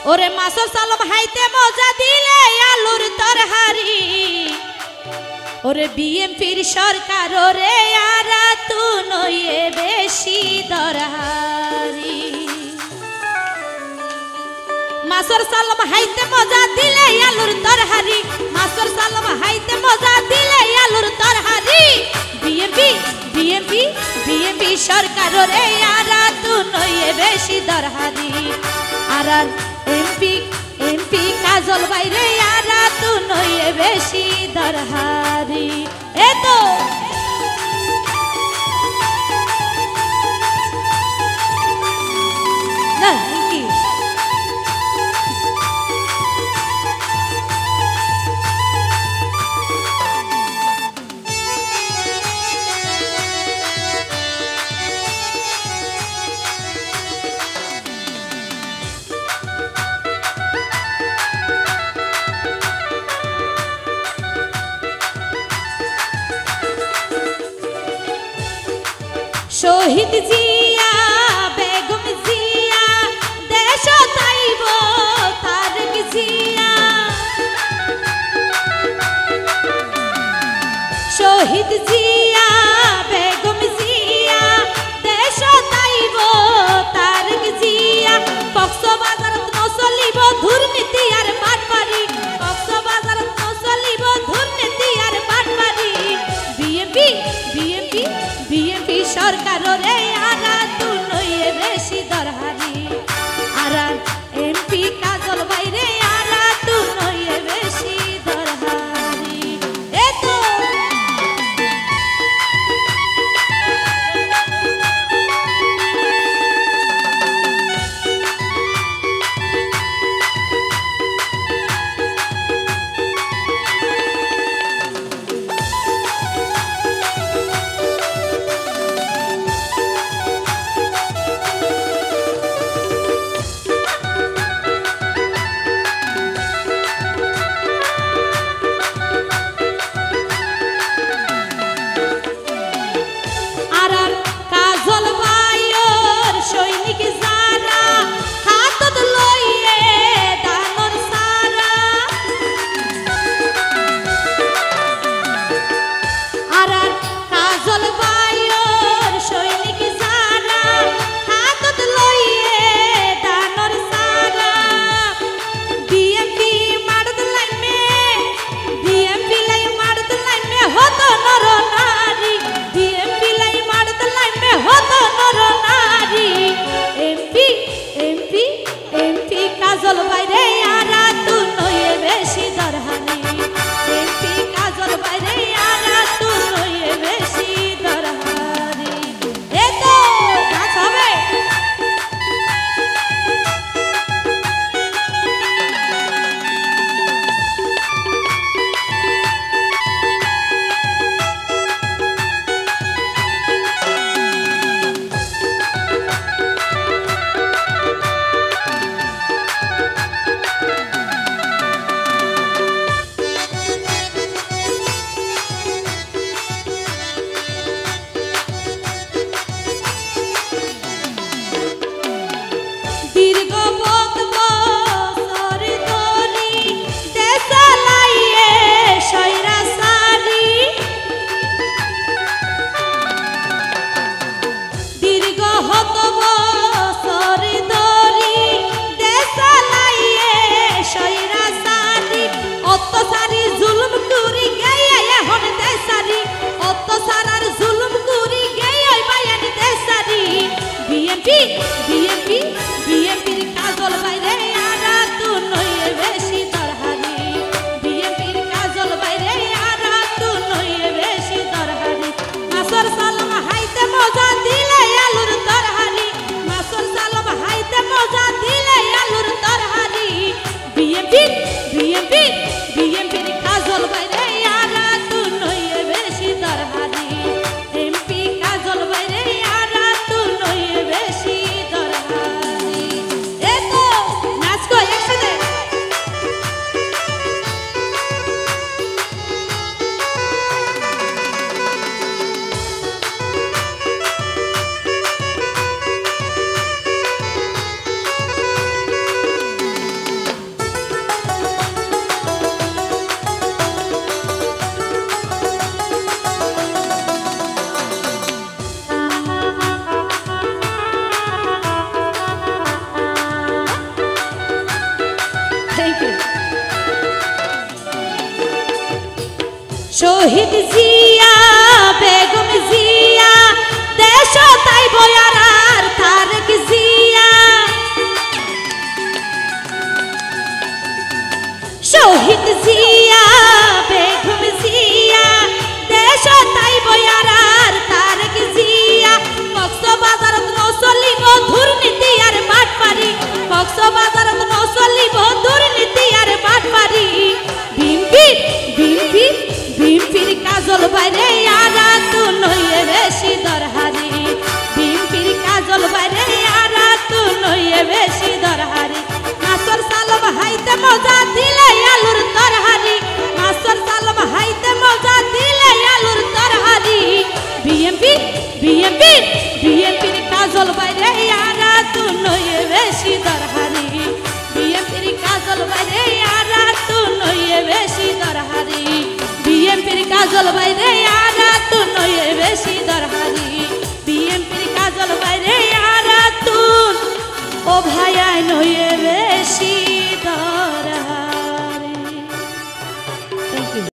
ওরে মাছর সালম হাইতে মজা দিলে আলুর তরহারি ওরে বিএমপির সরকার ওরে আরা তু নইয়ে বেশি দরহারি মাছর সালম হাইতে মজা দিলে আলুর তরহারি মাছর সালম হাইতে মজা দিলে আলুর তরহারি বিএমপি বিএমপি বিএমপি সরকার ওরে আরা তু নইয়ে বেশি দরহারি আর এমপি এমপি কাজল বাইরে আরা তু নইয়ে বেশি দরহারি এ তো না কি শহীদ জিয়া বেগম জিয়া দেশ তাইব তারেক জিয়া শহীদ জিয়া বেগম জিয়া দেশ তাইব তারেক জিয়া কক্সবাজারত নচলিব দুর্নীতি আর বাটপারি কক্সবাজারত নচলিব দুর্নীতি আর বাটপারি বিএমপি বিএমপি বিএমপি সরকার রে আরা শহীদ জিয়া বেগম জিয়া দেশ তাই বয়ারার তারেক জিয়া শহীদ জিয়া বেগম জিয়া দেশ তাই বয়ারার তারেক জিয়া কক্সবাজারত নচলিব দুর্নীতি আর বাটপারি কক্সবাজারত নচলিব দুর্নীতি আর বাটপারি বিএনপির কাজল বাইরে আরা তু নইয়ে বেশি দরহারি বিএনপির কাজল বাইরে আরা তু নইয়ে বেশি দরহারি মাছর সালম হাইতে মজা দিলে আলুর তরহারি মাছর সালম হাইতে মজা দিলে আলুর তরহারি বিএনপির কাজল বাইরে আরা তু নইয়ে বেশি দরহারি বিএনপির কাজল বাইরে আরা তু নইয়ে বেশি দরহারি বিএনপির কাজল বাইরে আরা তু নইয়ে বেশি দরহারি বিএনপির কাজল বাইরে আরা তু ও ভাইয়া নইয়ে বেশি